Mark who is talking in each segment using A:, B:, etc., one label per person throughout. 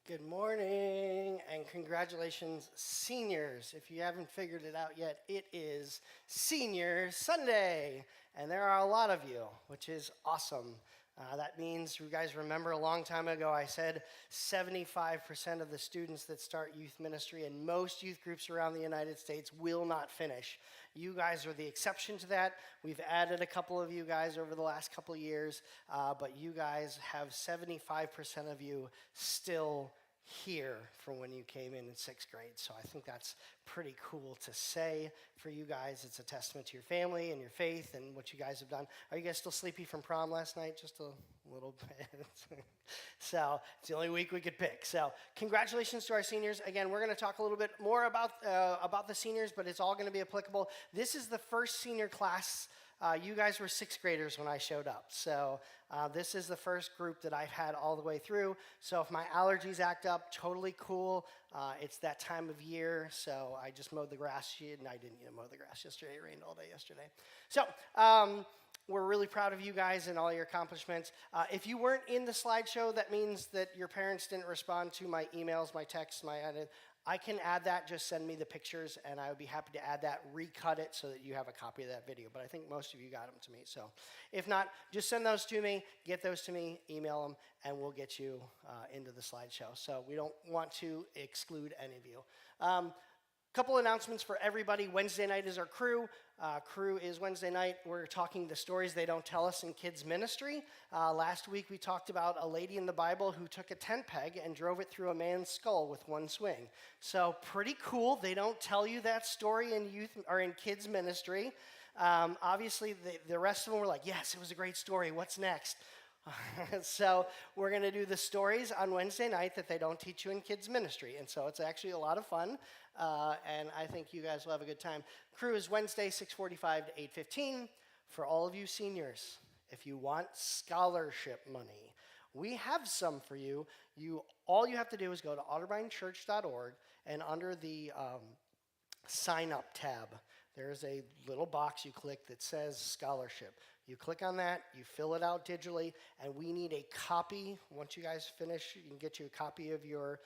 A: Good morning and congratulations, seniors. If you haven't figured it out yet, it is Senior Sunday, and there are a lot of you, which is awesome. That means you guys remember a long time ago I said 75% of the students that start youth ministry in most youth groups around the United States will not finish. You guys are the exception to that. We've added a couple of you guys over the last couple of years, but you guys have 75% of you still here from when you came in sixth grade. So I think that's pretty cool to say for you guys. It's a testament to your family and your faith and what you guys have done. Are you guys still sleepy from prom last night? Just a little bit. So it's the only week we could pick. So congratulations to our seniors. Again, we're going to talk a little bit more about the seniors, but it's all going to be applicable. This is the first senior class. You guys were sixth graders when I showed up. So this is the first group that I've had all the way through. So if my allergies act up, totally cool. It's that time of year. So I just mowed the grass. And I didn't mow the grass yesterday. It rained all day yesterday. So we're really proud of you guys and all your accomplishments. If you weren't in the slideshow, that means that your parents didn't respond to my emails, my texts, my edit. I can add that, just send me the pictures, and I would be happy to add that, recut it so that you have a copy of that video. But I think most of you got them to me. So if not, just send those to me, get those to me, email them, and we'll get you into the slideshow. So we don't want to exclude any of you. Couple announcements for everybody. Wednesday night is our crew. Crew is Wednesday night. We're talking the stories they don't tell us in kids ministry. Last week we talked about a lady in the Bible who took a tent peg and drove it through a man's skull with one swing. So pretty cool. They don't tell you that story in youth or in kids ministry. Obviously the rest of them were like, yes, it was a great story. What's next? So we're going to do the stories on Wednesday night that they don't teach you in kids ministry. And so it's actually a lot of fun. And I think you guys will have a good time. Crew is Wednesday, 6:45 to 8:15. For all of you seniors, if you want scholarship money, we have some for you. All you have to do is go to otterbeindchurch.org, and under the sign up tab, there's a little box you click that says scholarship. You click on that, you fill it out digitally, and we need a copy. Once you guys finish, you can get you a copy of your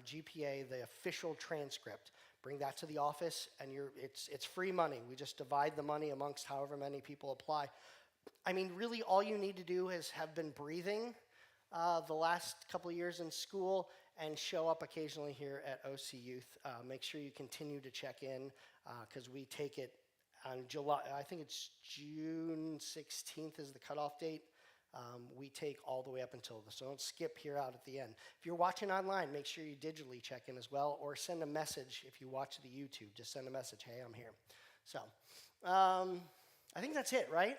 A: GPA, the official transcript. Bring that to the office, and it's free money. We just divide the money amongst however many people apply. I mean, really, all you need to do is have been breathing the last couple of years in school and show up occasionally here at OcYth. Make sure you continue to check in because we take it on July, I think it's June 16th is the cutoff date. We take all the way up until so don't skip here out at the end. If you're watching online, make sure you digitally check in as well, or send a message if you watch the YouTube. Just send a message, hey, I'm here. So I think that's it, right?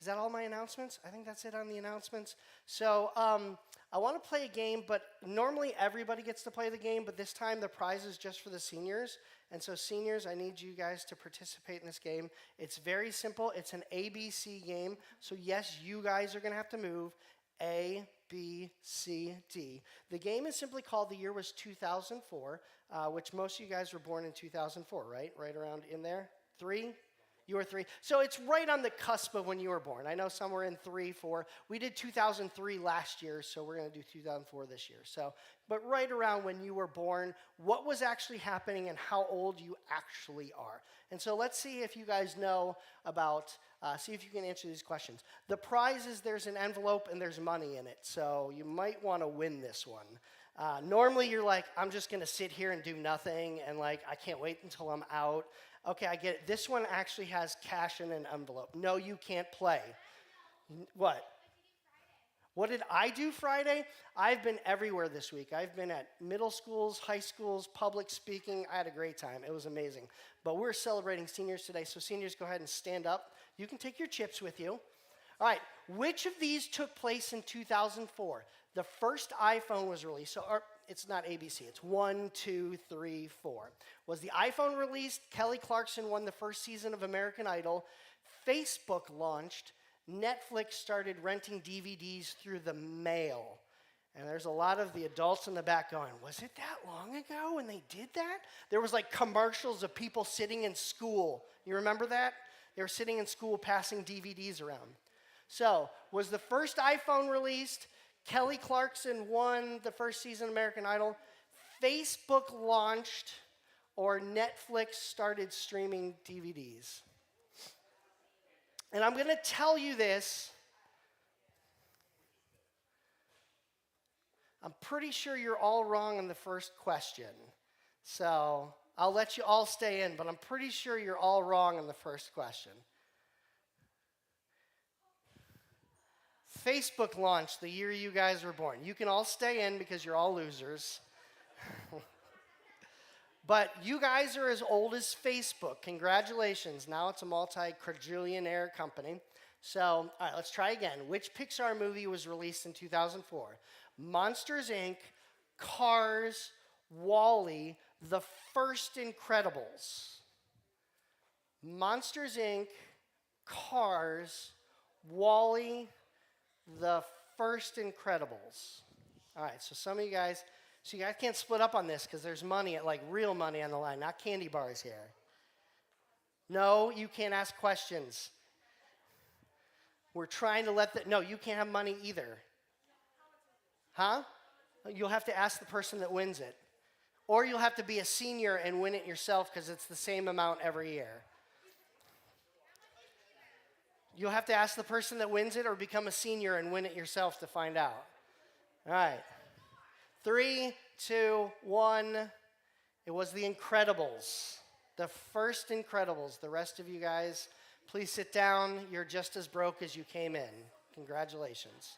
A: Is that all my announcements? I think that's it on the announcements. So I want to play a game, but normally everybody gets to play the game, but this time the prize is just for the seniors. And so seniors, I need you guys to participate in this game. It's very simple. It's an ABC game. So yes, you guys are going to have to move A, B, C, D. The game is simply called The Year Was 2004, which most of you guys were born in 2004, right? Right around in there? 3? You were 3. So it's right on the cusp of when you were born. I know some were in 3, 4. We did 2003 last year, so we're going to do 2004 this year. So, but right around when you were born, what was actually happening and how old you actually are. And so let's see if you guys know about, see if you can answer these questions. The prize is there's an envelope and there's money in it, so you might want to win this one. Normally you're like, I'm just going to sit here and do nothing, and like, I can't wait until I'm out. Okay, I get it. This one actually has cash in an envelope. No, you can't play. What? What did I do Friday? I've been everywhere this week. I've been at middle schools, high schools, public speaking. I had a great time. It was amazing. But we're celebrating seniors today, so seniors, go ahead and stand up. You can take your chips with you. All right, which of these took place in 2004? The first iPhone was released, so it's not ABC, it's 1, 2, 3, 4. Was the iPhone released? Kelly Clarkson won the first season of American Idol. Facebook launched. Netflix started renting DVDs through the mail. And there's a lot of the adults in the back going, was it that long ago when they did that? There was like commercials of people sitting in school. You remember that? They were sitting in school passing DVDs around. So, was the first iPhone released? Kelly Clarkson won the first season of American Idol. Facebook launched or Netflix started streaming DVDs. And I'm going to tell you this. I'm pretty sure you're all wrong on the first question. So I'll let you all stay in, but I'm pretty sure you're all wrong on the first question. Facebook launched the year you guys were born. You can all stay in because you're all losers. But you guys are as old as Facebook. Congratulations. Now it's a multi-quadrillionaire company. So, all right, let's try again. Which Pixar movie was released in 2004? Monsters, Inc., Cars, WALL-E, The First Incredibles. Monsters, Inc., Cars, WALL-E, The First Incredibles. All right, so some of you guys, so you guys can't split up on this because there's money, like real money on the line, not candy bars here. No, you can't ask questions. We're trying to no, you can't have money either. Huh? You'll have to ask the person that wins it. Or you'll have to be a senior and win it yourself because it's the same amount every year. You'll have to ask the person that wins it or become a senior and win it yourself to find out. All right. 3, 2, 1. It was The Incredibles. The First Incredibles. The rest of you guys, please sit down. You're just as broke as you came in. Congratulations.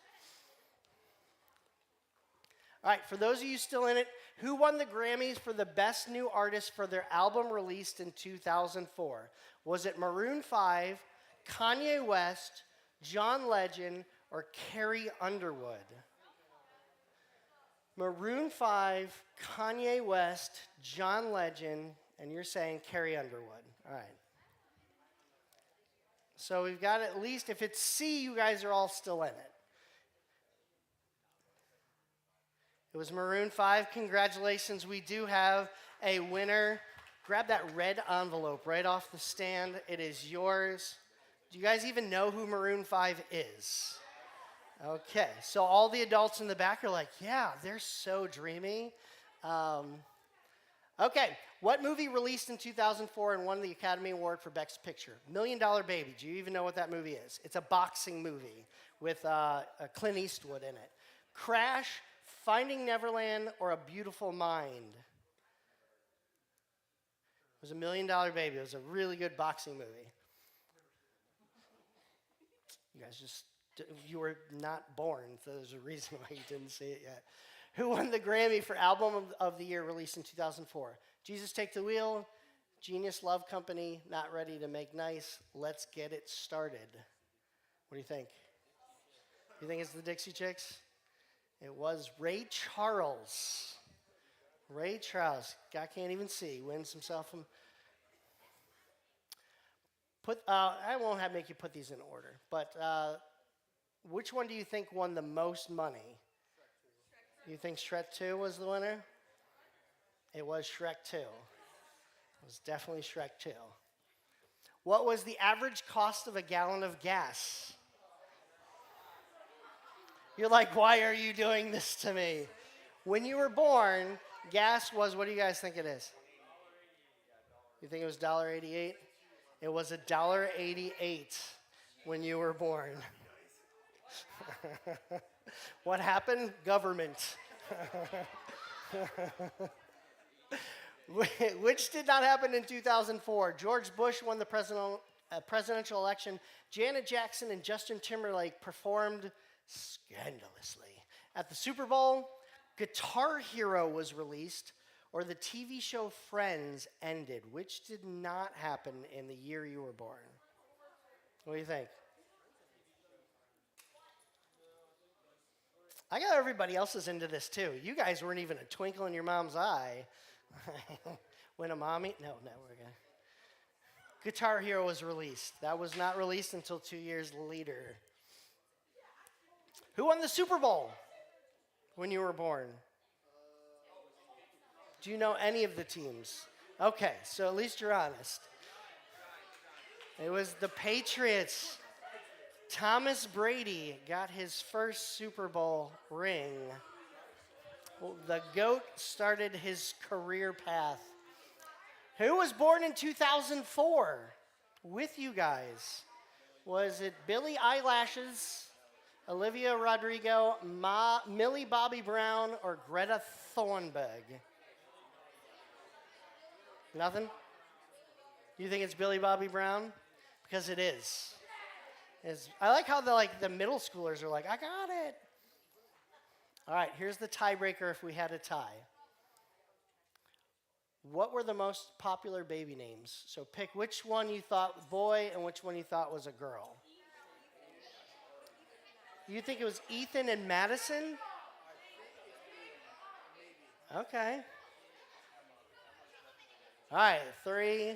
A: All right, for those of you still in it, who won the Grammys for the Best New Artist for their album released in 2004? Was it Maroon 5, Kanye West, John Legend, or Carrie Underwood? Maroon 5, Kanye West, John Legend, and you're saying Carrie Underwood. All right. So we've got at least, if it's C, you guys are all still in it. It was Maroon 5. Congratulations. We do have a winner. Grab that red envelope right off the stand. It is yours. Do you guys even know who Maroon 5 is? Okay. So all the adults in the back are like, yeah, they're so dreamy. Okay. What movie released in 2004 and won the Academy Award for Best Picture? $1 Million Baby. Do you even know what that movie is? It's a boxing movie with Clint Eastwood in it. Crash, Finding Neverland, or A Beautiful Mind? It was $1 Million Baby. It was a really good boxing movie. You guys you were not born, so there's a reason why you didn't see it yet. Who won the Grammy for Album of the Year released in 2004? Jesus Take the Wheel, Genius Love Company, Not Ready to Make Nice, Let's Get It Started. What do you think? You think it's the Dixie Chicks? It was Ray Charles. Ray Charles. Guy can't even see. Wins himself. I won't make you put these in order, but which one do you think won the most money? You think Shrek 2 was the winner? It was Shrek 2. It was definitely Shrek 2. What was the average cost of a gallon of gas? You're like, why are you doing this to me? When you were born, gas was, what do you guys think it is? You think it was $1.88? It was $1.88 when you were born. What happened? Government. Which did not happen in 2004. George Bush won the presidential election. Janet Jackson and Justin Timberlake performed scandalously. At the Super Bowl, Guitar Hero was released, or the TV show Friends ended. Which did not happen in the year you were born? What do you think? I got everybody else's into this too. You guys weren't even a twinkle in your mom's eye. When a mommy? No, we're going to. Guitar Hero was released. That was not released until 2 years later. Who won the Super Bowl when you were born? Do you know any of the teams? Okay, so at least you're honest. It was the Patriots. Thomas Brady got his first Super Bowl ring. Well, the GOAT started his career path. Who was born in 2004 with you guys? Was it Billie Eyelashes, Olivia Rodrigo, Millie Bobby Brown, or Greta Thunberg? Nothing? You think it's Billie Bobby Brown? Because it is. I like how the middle schoolers are like, I got it. All right, here's the tiebreaker if we had a tie. What were the most popular baby names? So pick which one you thought boy and which one you thought was a girl. You think it was Ethan and Madison? Okay. All right, 3,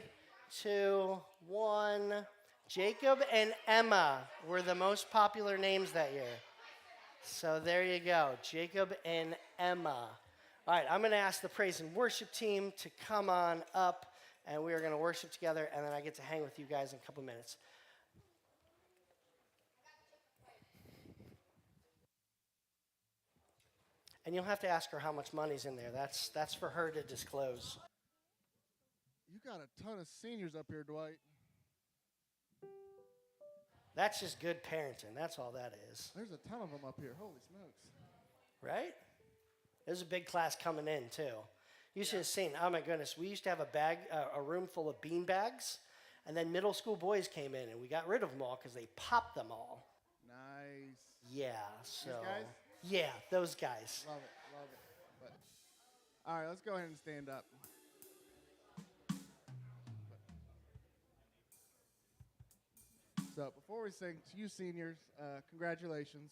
A: 2, 1. Jacob and Emma were the most popular names that year. So there you go, Jacob and Emma. All right, I'm going to ask the praise and worship team to come on up, and we are going to worship together, and then I get to hang with you guys in a couple minutes. And you'll have to ask her how much money's in there. That's for her to disclose.
B: You got a ton of seniors up here, Dwight.
A: That's just good parenting. That's all that is.
B: There's a ton of them up here. Holy smokes.
A: Right? There's a big class coming in, too. You should have seen, oh my goodness, we used to have a room full of bean bags, and then middle school boys came in, and we got rid of them all because they popped them all.
B: Nice.
A: Yeah, so.
B: These guys?
A: Yeah, those guys.
B: Love it. But, all right, let's go ahead and stand up. So before we sing, to you seniors, congratulations.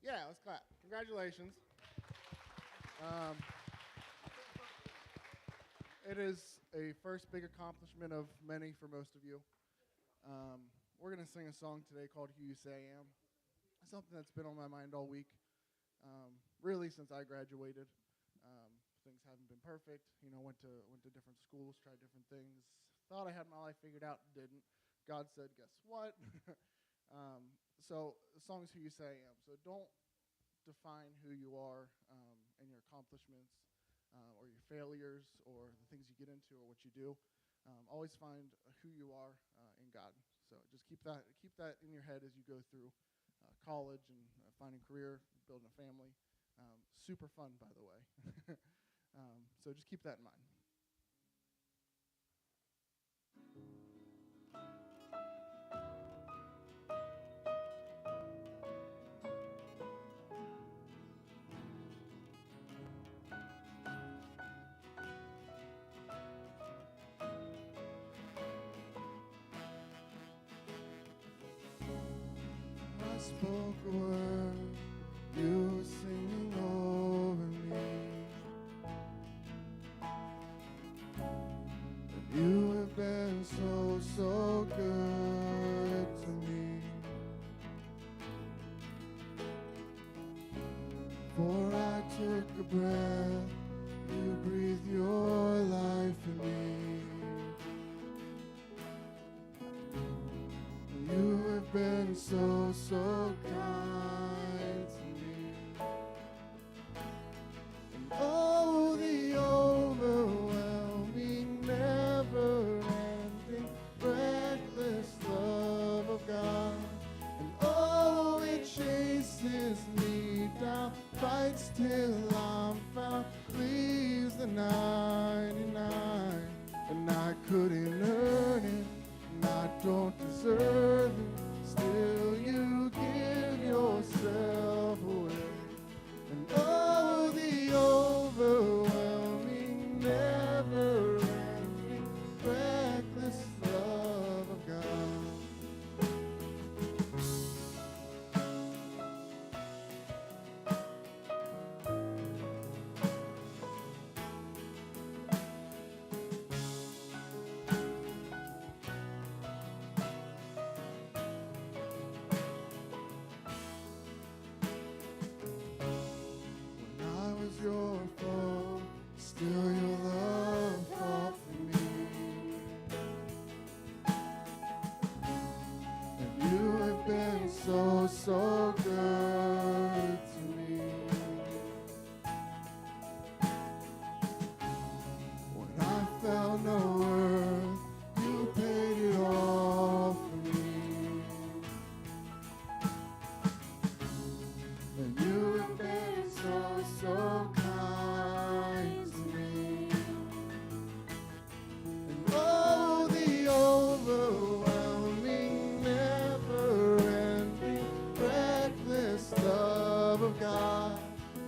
B: Yeah, let's clap. Congratulations. It is a first big accomplishment of many for most of you. We're going to sing a song today called Who You Say I Am. Something that's been on my mind all week, really since I graduated. Things haven't been perfect. Went to different schools, tried different things. Thought I had my life figured out, didn't. God said, guess what? So the song is Who You Say I Am. So don't define who you are and your accomplishments or your failures or the things you get into or what you do. Always find who you are in God. So just keep that in your head as you go through college and finding a career, building a family. Super fun, by the way. So just keep that in mind. I spoke a word, you were singing over me. And you have been so, so good to me. For I took a breath, you breathed your life in me. You have been so, so kind to me. And oh, the overwhelming, never-ending, reckless love of God. And oh, it chases me down, fights till I'm found, leaves the 99. And I couldn't earn it, and I don't deserve it. Still you give yourself away. And oh, the overwhelming, never-ending, reckless love of God. good to me. When I felt no worth, you paid it all for me. And you have been so, so kind to me. And oh, the overwhelming, never-ending, reckless love of God.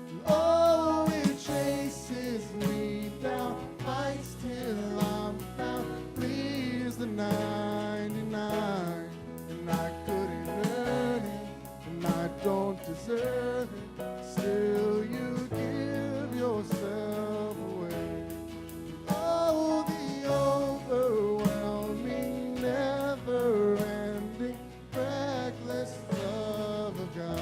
B: And oh, it chases me down, fights till I'm found, leaves the 99. And I couldn't earn it, and I don't deserve it. Still, you give yourself away. Oh, the overwhelming, never-ending, reckless love of God.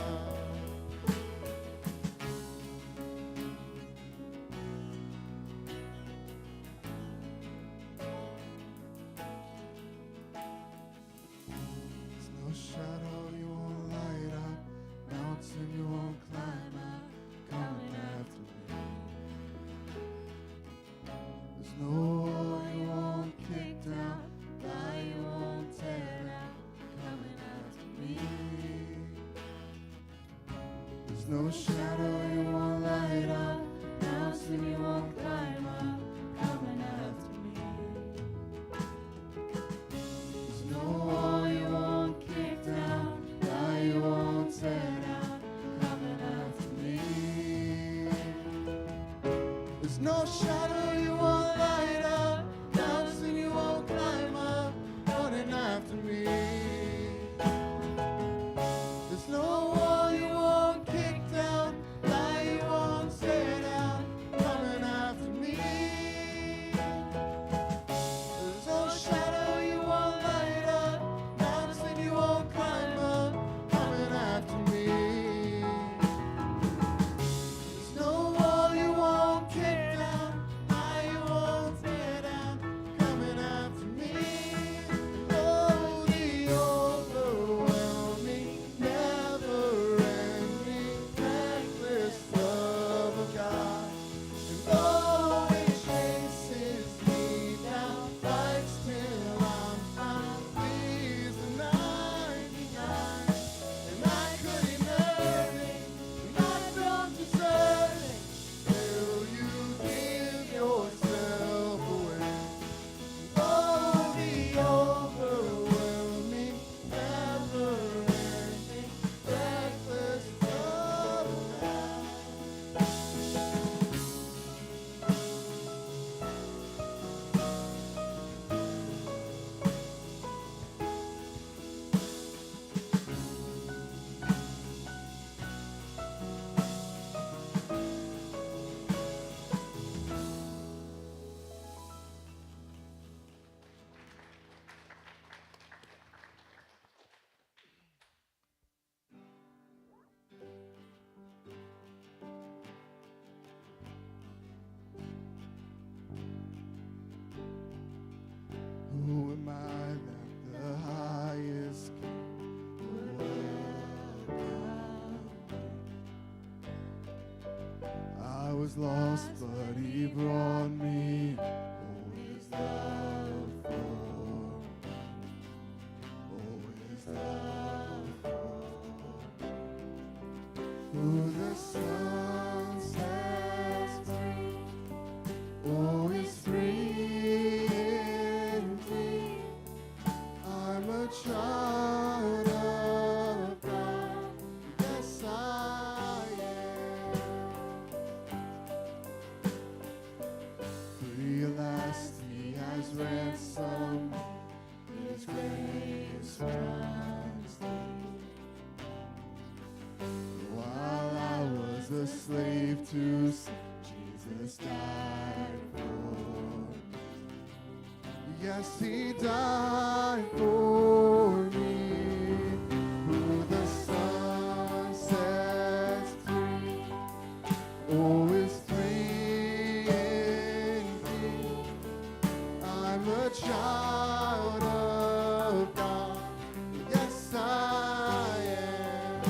B: There's no shadow you won't light up, mountain you won't climb up, coming after me. There's no wall you won't kick down, lie you won't tear down, coming after me. There's no shadow you won't light up, mountain you won't climb up, coming after me. There's no wall you won't kick down, lie you won't tear down, coming after me. There's no shadow you won't light up, mountain you won't climb up, running after me. There's no wall you won't kick down, lie you won't tear down, coming after me. There's no shadow you won't light up, mountain you won't climb up, coming after me. There's no wall you won't kick down, lie you won't tear down, coming after me. Oh, the overwhelming, never-ending, reckless love of God. And oh, it chases me down, fights till I'm found, leaves the 99. And I couldn't earn it, and I don't deserve it. Still, you give yourself away. Oh, the overwhelming, never-ending, reckless love of God. Who am I that the highest king would welcome me? I was lost, but he brought me. Oh, his love for me. Oh, his love for me. Who the Son sets free, oh, is free indeed. I'm a child of God, yes I am. Free at last, he has ransomed, his grace runs deep. While I was a slave to sin, Jesus died for me. Yes, he died for me. Who the Son sets free, oh, is free indeed. I'm a child of God, yes I am.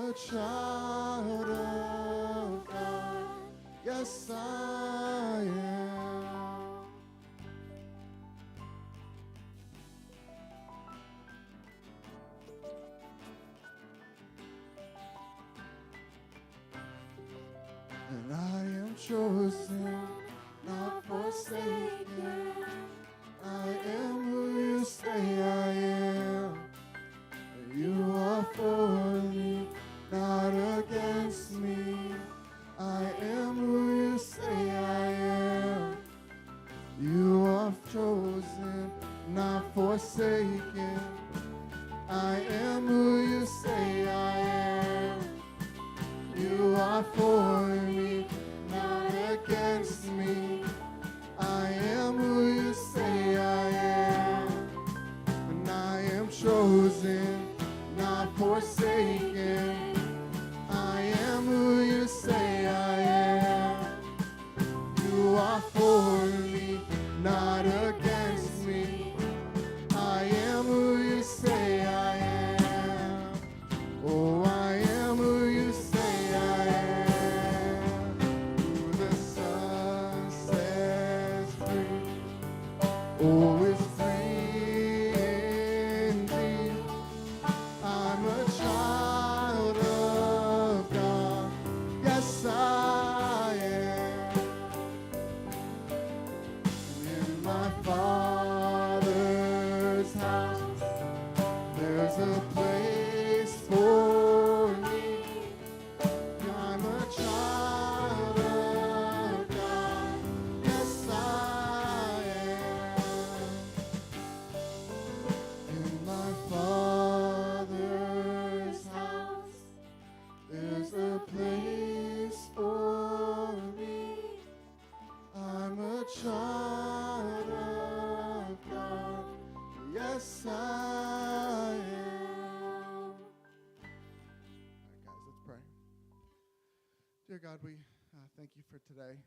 B: a child of God. Yes, I am. And I am chosen, not forsaken. I am who you say I am. You are for me, not against me. I am who you say I am. You are chosen, not forsaken. I am who you say I am. You are for me, not against me. I am who you say I am. And I am chosen, not forsaken. I am who you say I am. You are for me, not against me. I am who you say I am. Oh, I am who you say I am. Who the Son sets free. Oh, it's free indeed. I'm a child of God. Yes, I am. In my Father's house, there's a place for me. I'm a child of God. Yes, I am. In my Father's house, there's a place for me. I'm a child of God. Yes, I am. All right, guys, let's pray. Dear God, we thank you for today.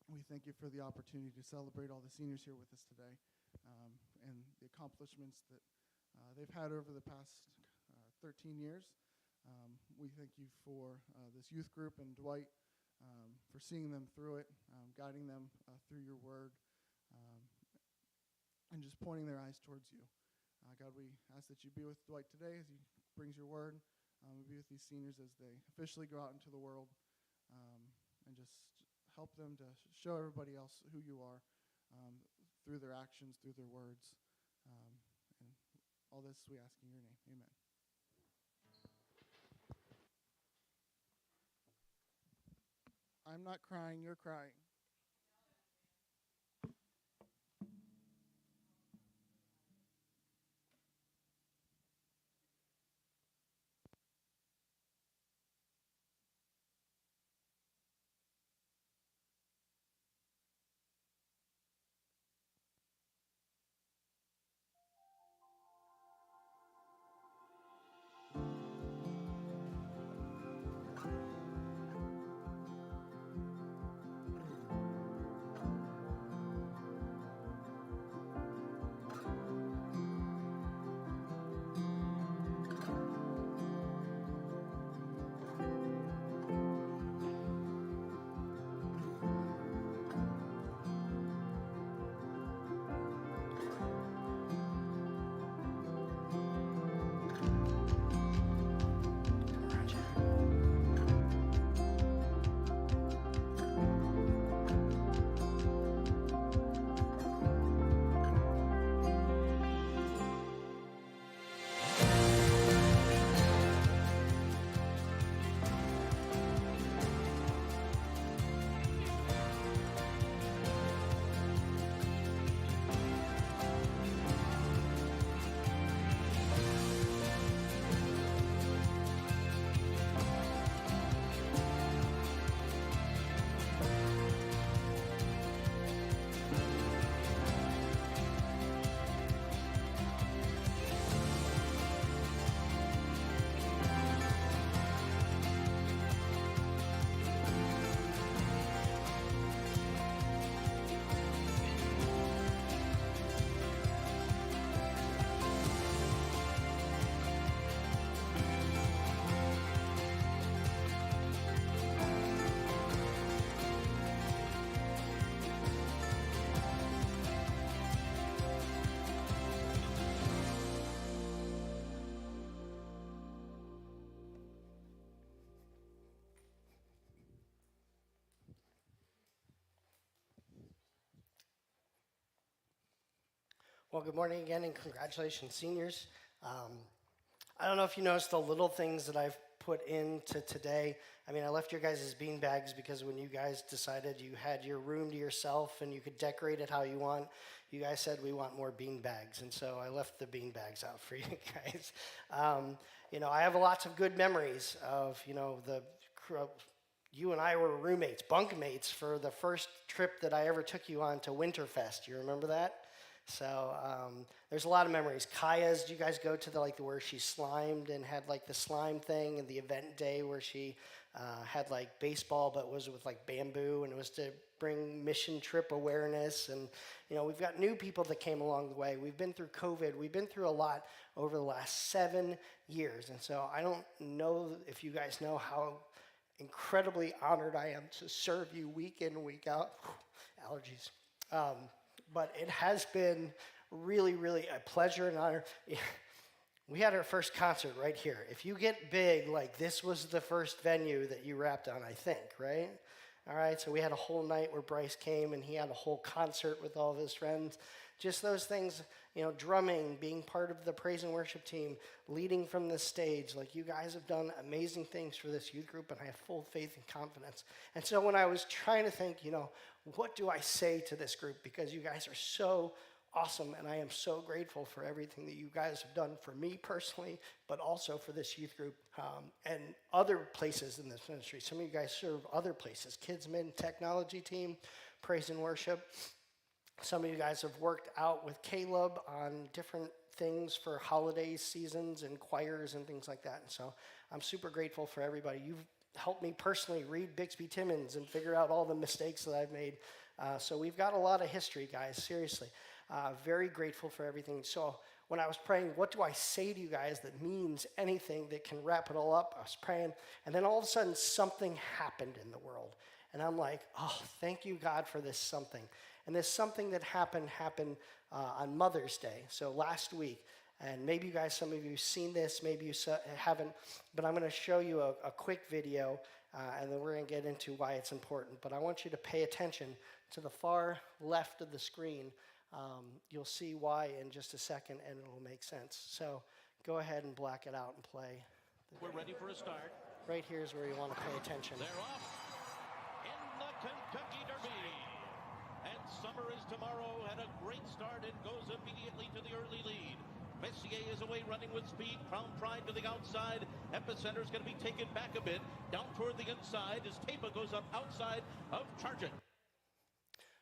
B: We thank you for the opportunity to celebrate all the seniors here with us today, and the accomplishments that they've had over the past 13 years. We thank you for this youth group and Dwight, for seeing them through it, guiding them through your word, and just pointing their eyes towards you. God, we ask that you be with Dwight today as he brings your word. Be with these seniors as they officially go out into the world, and just help them to show everybody else who you are, through their actions, through their words. And all this we ask in your name. Amen. I'm not crying, you're crying.
A: Well, good morning again, and congratulations, seniors. I don't know if you noticed the little things that I've put into today. I mean, I left your guys' bean bags because when you guys decided you had your room to yourself and you could decorate it how you want, you guys said we want more bean bags, and so I left the bean bags out for you guys. I have lots of good memories of, you and I were roommates, bunkmates for the first trip that I ever took you on to Winterfest. You remember that? So there's a lot of memories. Kaya's, did you guys go to where she slimed and had like the slime thing, and the event day where she had like baseball but was with like bamboo, and it was to bring mission trip awareness. And we've got new people that came along the way. We've been through COVID. We've been through a lot over the last 7 years. And so I don't know if you guys know how incredibly honored I am to serve you week in, week out. Allergies. But it has been really, really a pleasure and honor. We had our first concert right here. If you get big, like this was the first venue that you rapped on, I think, right? All right, so we had a whole night where Bryce came and he had a whole concert with all of his friends. Just those things, drumming, being part of the praise and worship team, leading from the stage. Like, you guys have done amazing things for this youth group, and I have full faith and confidence. And so when I was trying to think, what do I say to this group? Because you guys are so awesome, and I am so grateful for everything that you guys have done for me personally, but also for this youth group and other places in this ministry. Some of you guys serve other places, Kids Men Technology Team, Praise and Worship. Some of you guys have worked out with Caleb on different things for holiday seasons and choirs and things like that. And so I'm super grateful for everybody. You've helped me personally read Bixby Timmons and figure out all the mistakes that I've made. So we've got a lot of history, guys, seriously. Very grateful for everything. So when I was praying, what do I say to you guys that means anything that can wrap it all up? I was praying, and then all of a sudden something happened in the world. And I'm like, oh, thank you, God, for this something. And this something that happened on Mother's Day, so last week. And maybe you guys, some of you have seen this, maybe you haven't, but I'm going to show you a quick video, and then we're going to get into why it's important. But I want you to pay attention to the far left of the screen. You'll see why in just a second, and it'll make sense. So go ahead and black it out and play.
C: We're ready for a start.
A: Right here is where you want to pay attention.
C: They're off in the Kentucky Derby. And summer is tomorrow, had a great start and goes immediately to the early lead. Messier is away running with speed. Crown Pride to the outside. Epicenter is going to be taken back a bit. Down toward the inside as Tapa goes up outside of Chargent.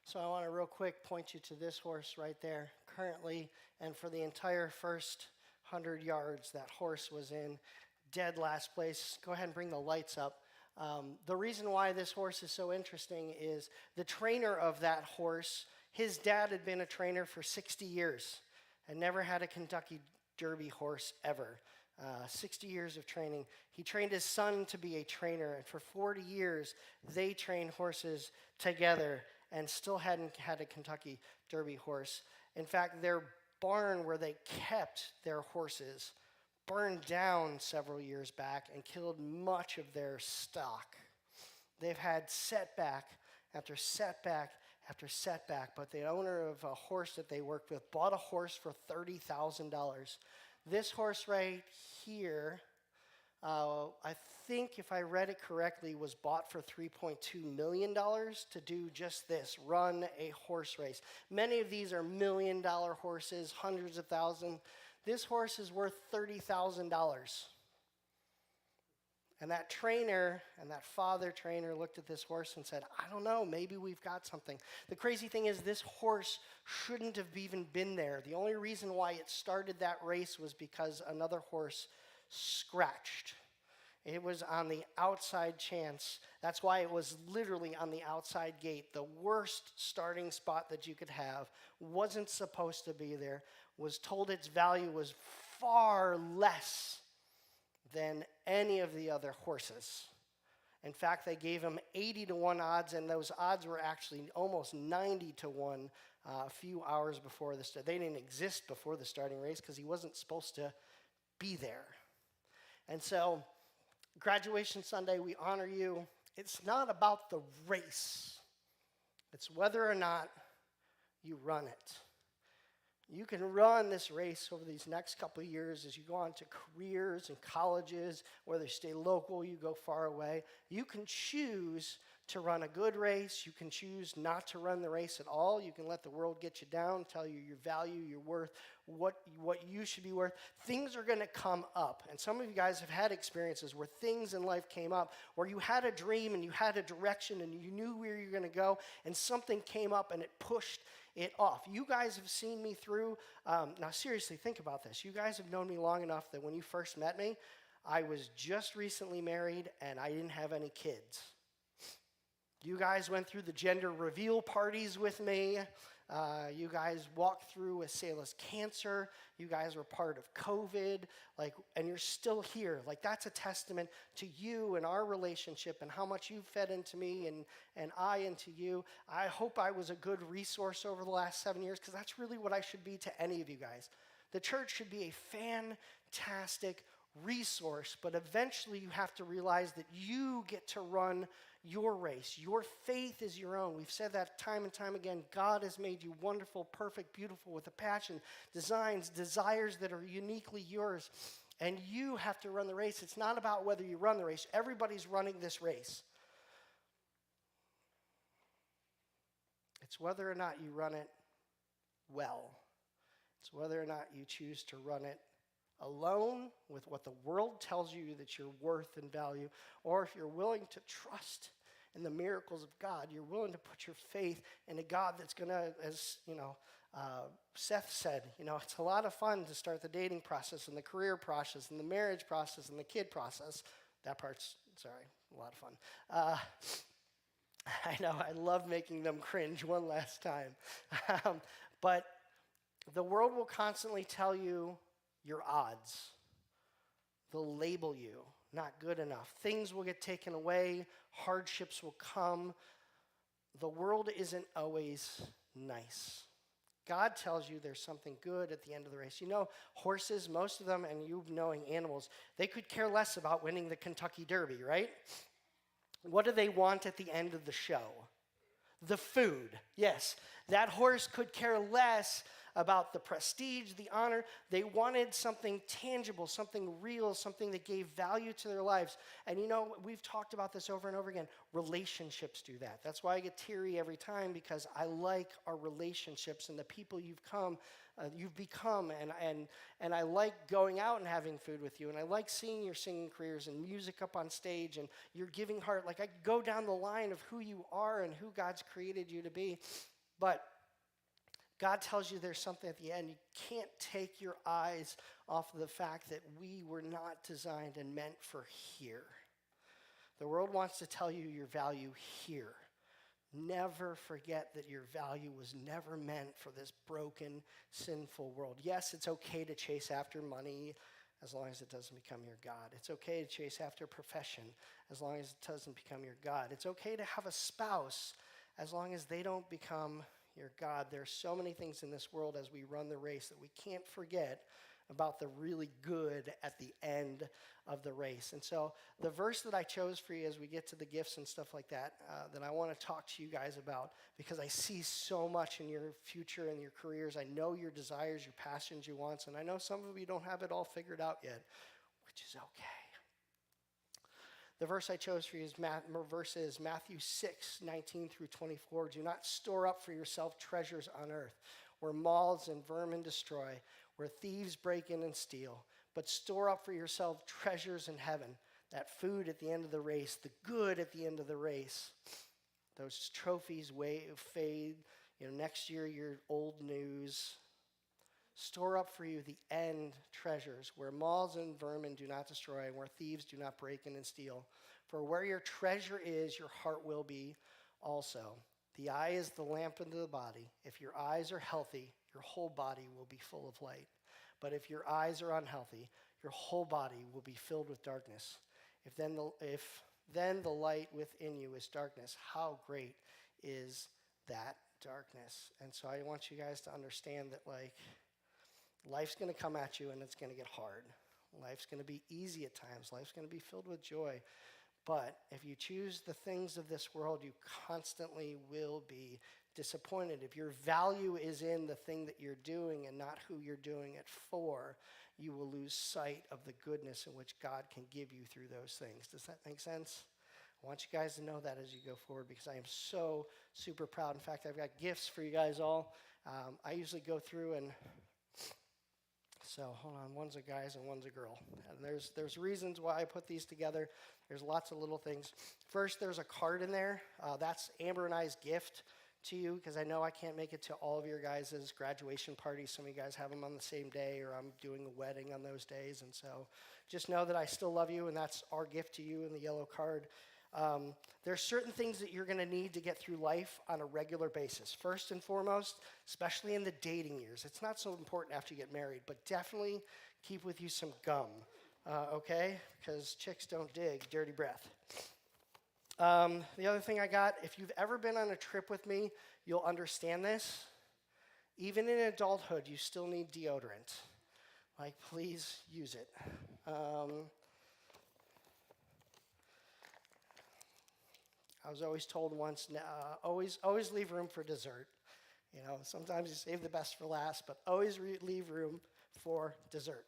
A: So I want to real quick point you to this horse right there. Currently, and for the entire first 100 yards, that horse was in dead last place. Go ahead and bring the lights up. The reason why this horse is so interesting is the trainer of that horse, his dad had been a trainer for 60 years and never had a Kentucky Derby horse ever. 60 years of training. He trained his son to be a trainer, and for 40 years, they trained horses together and still hadn't had a Kentucky Derby horse. In fact, their barn where they kept their horses burned down several years back and killed much of their stock. They've had setback after setback after setback, but the owner of a horse that they worked with bought a horse for $30,000. This horse right here, I think if I read it correctly, was bought for $3.2 million to do just this, run a horse race. Many of these are $1 million horses, hundreds of thousands. This horse is worth $30,000. And that trainer and that father trainer looked at this horse and said, I don't know, maybe we've got something. The crazy thing is this horse shouldn't have even been there. The only reason why it started that race was because another horse scratched. It was on the outside chance. That's why it was literally on the outside gate. The worst starting spot that you could have. Wasn't supposed to be there. Was told its value was far less than any of the other horses. In fact, they gave him 80-1 odds, and those odds were actually almost 90-1 a few hours before the start. They didn't exist before the starting race because he wasn't supposed to be there. And so, graduation Sunday, we honor you. It's not about the race. It's whether or not you run it. You can run this race over these next couple of years as you go on to careers and colleges, whether you stay local, you go far away. You can choose to run a good race. You can choose not to run the race at all. You can let the world get you down, tell you your value, your worth, what you should be worth. Things are going to come up. And some of you guys have had experiences where things in life came up, where you had a dream and you had a direction and you knew where you were going to go, and something came up and it pushed it off. You guys have seen me through, now seriously, think about this. You guys have known me long enough that when you first met me, I was just recently married and I didn't have any kids. You guys went through the gender reveal parties with me. You guys walked through Asayla's cancer. You guys were part of COVID, and you're still here. That's a testament to you and our relationship and how much you fed into me and I into you. I hope I was a good resource over the last 7 years, because that's really what I should be to any of you guys. The church should be a fantastic resource, but eventually you have to realize that you get to run your race. Your faith is your own. We've said that time and time again. God has made you wonderful, perfect, beautiful, with a passion, designs, desires that are uniquely yours. And you have to run the race. It's not about whether you run the race. Everybody's running this race. It's whether or not you run it well. It's whether or not you choose to run it alone with what the world tells you that you're worth and value, or if you're willing to trust in the miracles of God, you're willing to put your faith in a God that's going to, as Seth said, it's a lot of fun to start the dating process and the career process and the marriage process and the kid process. That part's, a lot of fun. I know, I love making them cringe one last time. But the world will constantly tell you your odds. They'll label you not good enough. Things will get taken away. Hardships will come. The world isn't always nice. God tells you there's something good at the end of the race. Horses, most of them, and you knowing animals, they could care less about winning the Kentucky Derby, right? What do they want at the end of the show? The food. Yes, that horse could care less about the prestige, the honor. They wanted something tangible, something real, something that gave value to their lives. And we've talked about this over and over again. Relationships do that. That's why I get teary every time, because I like our relationships and the people you've become, and I like going out and having food with you, and I like seeing your singing careers and music up on stage and your giving heart. I go down the line of who you are and who God's created you to be. But God tells you there's something at the end. You can't take your eyes off of the fact that we were not designed and meant for here. The world wants to tell you your value here. Never forget that your value was never meant for this broken, sinful world. Yes, it's okay to chase after money as long as it doesn't become your God. It's okay to chase after profession as long as it doesn't become your God. It's okay to have a spouse as long as they don't become your God. There are so many things in this world as we run the race that we can't forget about the really good at the end of the race. And so the verse that I chose for you as we get to the gifts and stuff like that, that I want to talk to you guys about, because I see so much in your future and your careers. I know your desires, your passions, your wants, and I know some of you don't have it all figured out yet, which is okay. The verse I chose for you is Matthew 6:19 through 24. Do not store up for yourself treasures on earth, where moths and vermin destroy, where thieves break in and steal. But store up for yourself treasures in heaven, that food at the end of the race, the good at the end of the race. Those trophies fade. Next year, you're old news. Store up for you the end treasures, where moths and vermin do not destroy, and where thieves do not break in and steal. For where your treasure is, your heart will be also. The eye is the lamp into the body. If your eyes are healthy, your whole body will be full of light. But if your eyes are unhealthy, your whole body will be filled with darkness. If then the light within you is darkness, how great is that darkness? And so I want you guys to understand that, life's going to come at you and it's going to get hard. Life's going to be easy at times. Life's going to be filled with joy. But if you choose the things of this world, you constantly will be disappointed, if your value is in the thing that you're doing and not who you're doing it for, you will lose sight of the goodness in which God can give you through those things. Does that make sense? I want you guys to know that as you go forward, because I am so super proud. In fact, I've got gifts for you guys all. I usually go through and, so hold on, one's a guy's and one's a girl. And there's reasons why I put these together. There's lots of little things. First, there's a card in there. That's Amber and I's gift to you, because I know I can't make it to all of your guys' graduation parties. Some of you guys have them on the same day, or I'm doing a wedding on those days. And so just know that I still love you, and that's our gift to you in the yellow card. There's certain things that you're going to need to get through life on a regular basis. First and foremost, especially in the dating years. It's not so important after you get married, but definitely keep with you some gum, okay? Because chicks don't dig dirty breath. The other thing I got, if you've ever been on a trip with me, you'll understand this. Even in adulthood, you still need deodorant. Like, please use it. I was always told once, always leave room for dessert. You know, sometimes you save the best for last, but always leave room for dessert.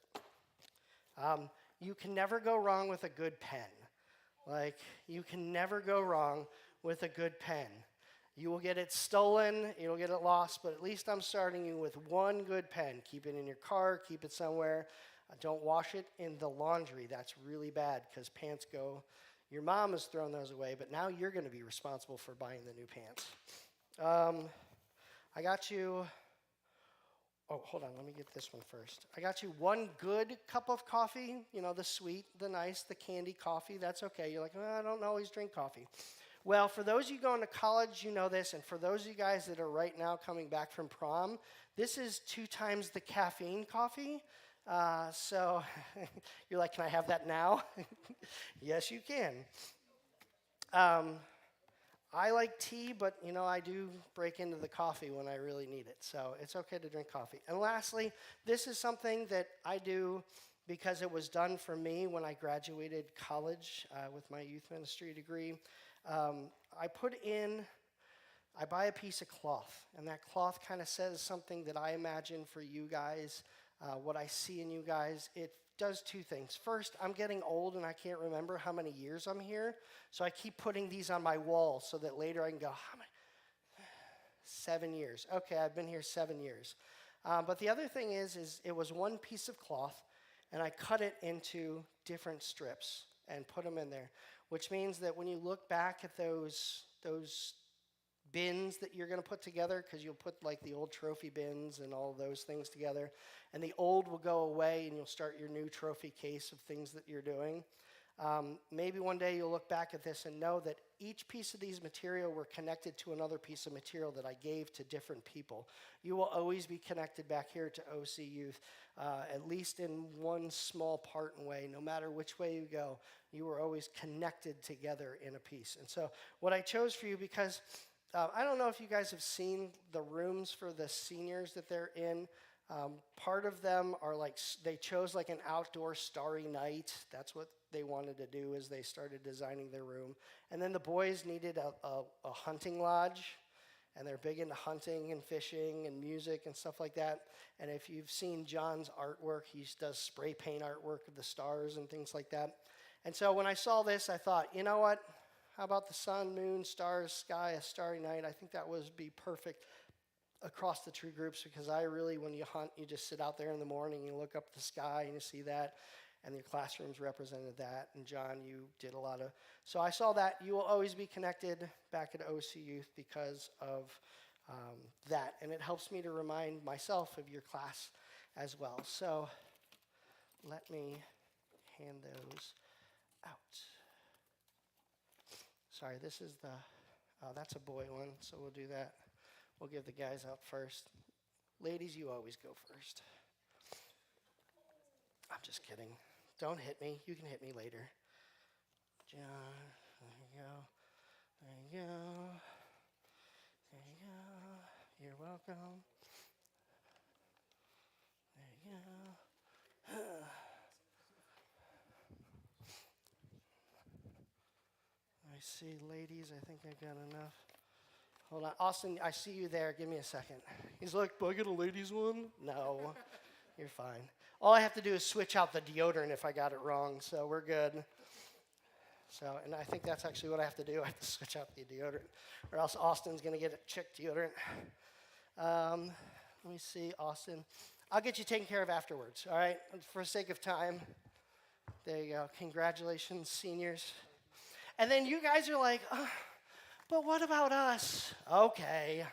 A: You can never go wrong with a good pen. Like, you can never go wrong with a good pen. You will get it stolen, you'll get it lost, but at least I'm starting you with one good pen. Keep it in your car, keep it somewhere. Don't wash it in the laundry. That's really bad, because pants go. Your mom has thrown those away, but now you're going to be responsible for buying the new pants. I got you, oh, hold on, let me get this one first. I got you one good cup of coffee, you know, the sweet, the nice, the candy coffee. That's okay. You're like, I don't always drink coffee. Well, for those of you going to college, you know this, and for those of you guys that are right now coming back from prom, this is 2 times the caffeine coffee. So you're like, can I have that now? Yes, you can. I like tea, but, you know, I do break into the coffee when I really need it. So it's okay to drink coffee. And lastly, this is something that I do because it was done for me when I graduated college with my youth ministry degree. I buy a piece of cloth, and that cloth kind of says something that I imagine for you guys. What I see in you guys, it does 2 things. First, I'm getting old and I can't remember how many years I'm here, so I keep putting these on my wall so that later I can go, how many? 7 years. Okay, I've been here 7 years. But the other thing is it was one piece of cloth, and I cut it into different strips and put them in there, which means that when you look back at those bins that you're going to put together, because you'll put like the old trophy bins and all those things together, and the old will go away and you'll start your new trophy case of things that you're doing. Maybe one day you'll look back at this and know that each piece of these material were connected to another piece of material that I gave to different people. You will always be connected back here to OcYth, at least in one small part and way. No matter which way you go, you were always connected together in a piece. And so what I chose for you, because I don't know if you guys have seen the rooms for the seniors that they're in. Part of them are like, they chose like an outdoor starry night. That's what they wanted to do as they started designing their room. And then the boys needed a hunting lodge, and they're big into hunting and fishing and music and stuff like that. And if you've seen John's artwork, he does spray paint artwork of the stars and things like that. And so when I saw this, I thought, you know what? How about the sun, moon, stars, sky, a starry night? I think that would be perfect across the tree groups, because I really, when you hunt, you just sit out there in the morning, you look up at the sky and you see that, and your classrooms represented that. And John, you did a lot of, so I saw that. You will always be connected back at OcYth because of that, and it helps me to remind myself of your class as well. So let me hand those out. Sorry, this is that's a boy one, so we'll do that. We'll give the guys out first. Ladies, you always go first. I'm just kidding. Don't hit me. You can hit me later. John, there you go. There you go. There you go. You're welcome. There you go. I see, ladies, I think I got enough. Hold on. Austin, I see you there. Give me a second. He's like, do I get a ladies one? No, you're fine. All I have to do is switch out the deodorant if I got it wrong, so we're good. So, and I think that's actually what I have to do. I have to switch out the deodorant, or else Austin's going to get a chick deodorant. Let me see, Austin. I'll get you taken care of afterwards, all right? For the sake of time. There you go. Congratulations, seniors. And then you guys are like, but what about us? Okay.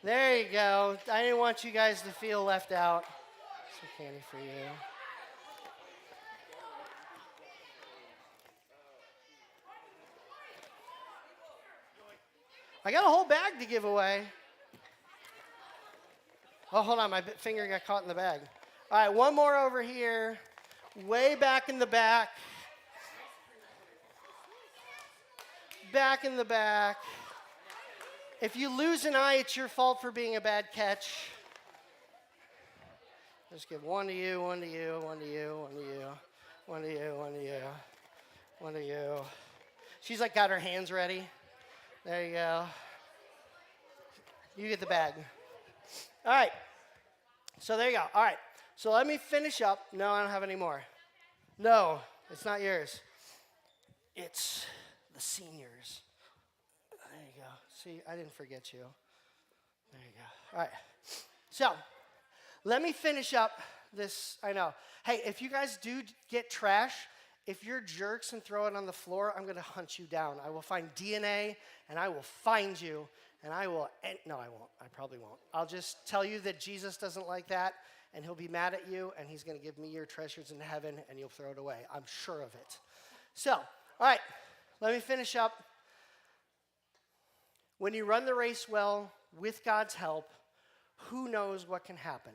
A: There you go. I didn't want you guys to feel left out. Some candy for you. I got a whole bag to give away. Oh, hold on. My finger got caught in the bag. All right, one more over here. Way back in the back. Back in the back. If you lose an eye, it's your fault for being a bad catch. Just give one to you, one to you, one to you, one to you, one to you, one to you, one to you. She's like got her hands ready. There you go. You get the bag. All right. So there you go. All right. So let me finish up. No, I don't have any more. No, it's not yours. It's the seniors. There you go. See, I didn't forget you. There you go. All right. So let me finish up this. I know. Hey, if you guys do get trash, if you're jerks and throw it on the floor, I'm going to hunt you down. I will find DNA, and I will find you, and I will. No, I won't. I probably won't. I'll just tell you that Jesus doesn't like that, and he'll be mad at you, and he's going to give me your treasures in heaven, and you'll throw it away. I'm sure of it. So, all right, let me finish up. When you run the race well, with God's help, who knows what can happen?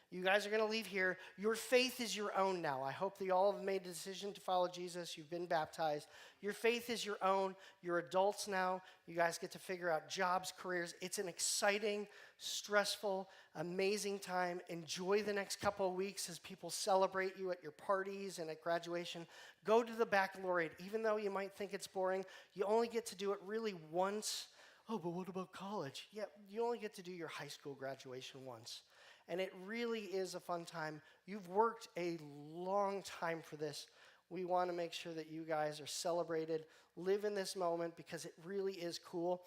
A: You guys are going to leave here. Your faith is your own now. I hope that you all have made a decision to follow Jesus. You've been baptized. Your faith is your own. You're adults now. You guys get to figure out jobs, careers. It's an exciting, stressful, amazing time. Enjoy the next couple of weeks as people celebrate you at your parties and at graduation. Go to the baccalaureate. Even though you might think it's boring, you only get to do it really once. Oh, but what about college? Yeah, you only get to do your high school graduation once. And it really is a fun time. You've worked a long time for this. We want to make sure that you guys are celebrated. Live in this moment because it really is cool.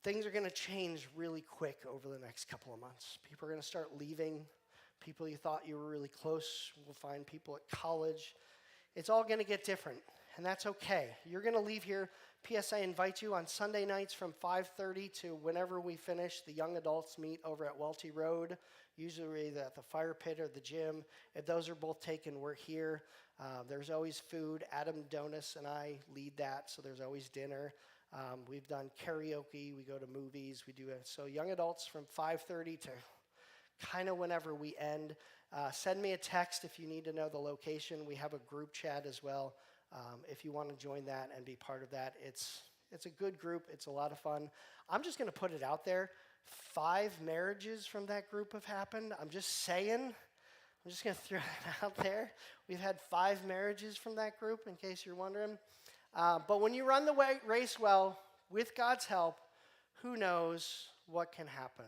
A: Things are going to change really quick over the next couple of months. People are going to start leaving. People you thought you were really close will find people at college. It's all going to get different, and that's okay. You're going to leave here. P.S. I invite you on Sunday nights from 5:30 to whenever we finish. The young adults meet over at Welty Road, usually at the fire pit or the gym. If those are both taken, we're here. There's always food. Adam Donis and I lead that, so there's always dinner. We've done karaoke. We go to movies. We do it. So young adults from 5:30 to kind of whenever we end. Send me a text if you need to know the location. We have a group chat as well. If you want to join that and be part of that, it's a good group. It's a lot of fun. I'm just going to put it out there. 5 marriages from that group have happened. I'm just saying. I'm just going to throw it out there. We've had 5 marriages from that group, in case you're wondering. But when you run the race well, with God's help, who knows what can happen.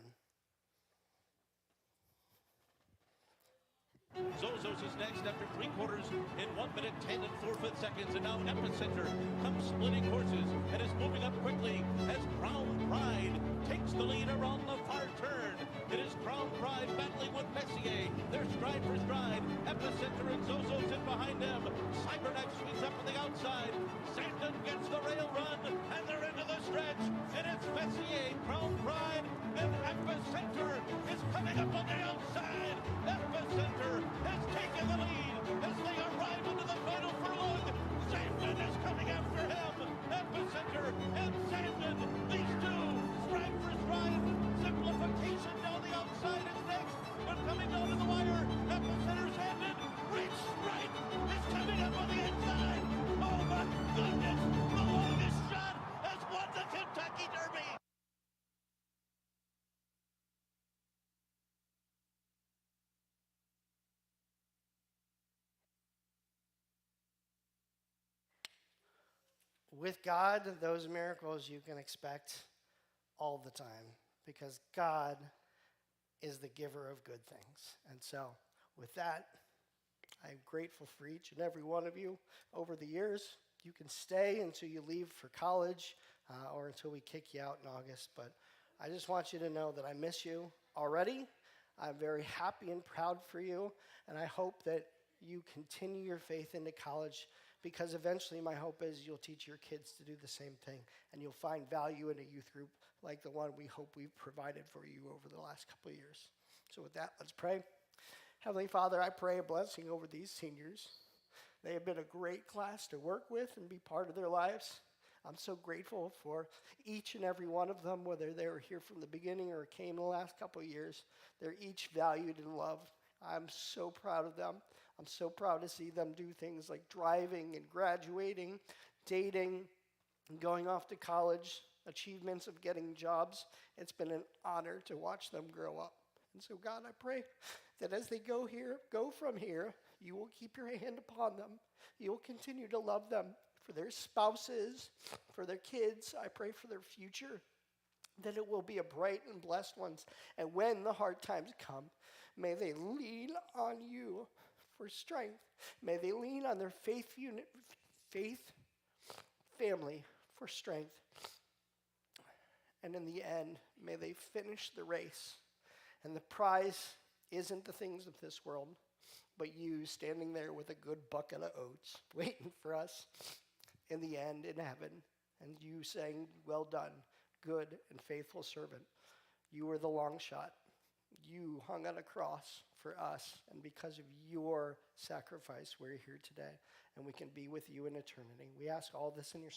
C: Zozos is next after 3 quarters in 1 minute 10 and 4/5 seconds, and now Epicenter comes splitting horses and is moving up quickly as Crown Pride takes the lead around the far turn. It is Crown Pride battling with Messier. They're stride for stride. Epicenter and Zozos in behind them. Cybernex sweeps up on the outside. Sandon gets the rail run, and they're into the stretch. And it's Messier, Crown Pride, and Epicenter is coming up on the outside. Epicenter has taken the lead as they arrive into the final furlong. Sandon is coming after him. Epicenter
A: With God, those miracles you can expect all the time because God is the giver of good things. And so, with that, I'm grateful for each and every one of you over the years. You can stay until you leave for college or until we kick you out in August. But I just want you to know that I miss you already. I'm very happy and proud for you. And I hope that you continue your faith into college because eventually my hope is you'll teach your kids to do the same thing. And you'll find value in a youth group like the one we hope we've provided for you over the last couple of years. So with that, let's pray. Heavenly Father, I pray a blessing over these seniors. They have been a great class to work with and be part of their lives. I'm so grateful for each and every one of them, whether they were here from the beginning or came the last couple of years. They're each valued and loved. I'm so proud of them. I'm so proud to see them do things like driving and graduating, dating, and going off to college, achievements of getting jobs. It's been an honor to watch them grow up. And so, God, I pray that as they go from here, you will keep your hand upon them. You will continue to love them for their spouses, for their kids. I pray for their future, that it will be a bright and blessed one. And when the hard times come, may they lean on you for strength. May they lean on their faith family for strength. And in the end, may they finish the race. And the prize isn't the things of this world, but you standing there with a good bucket of oats waiting for us in the end in heaven. And you saying, well done, good and faithful servant. You were the long shot. You hung on a cross for us. And because of your sacrifice, we're here today. And we can be with you in eternity. We ask all this in your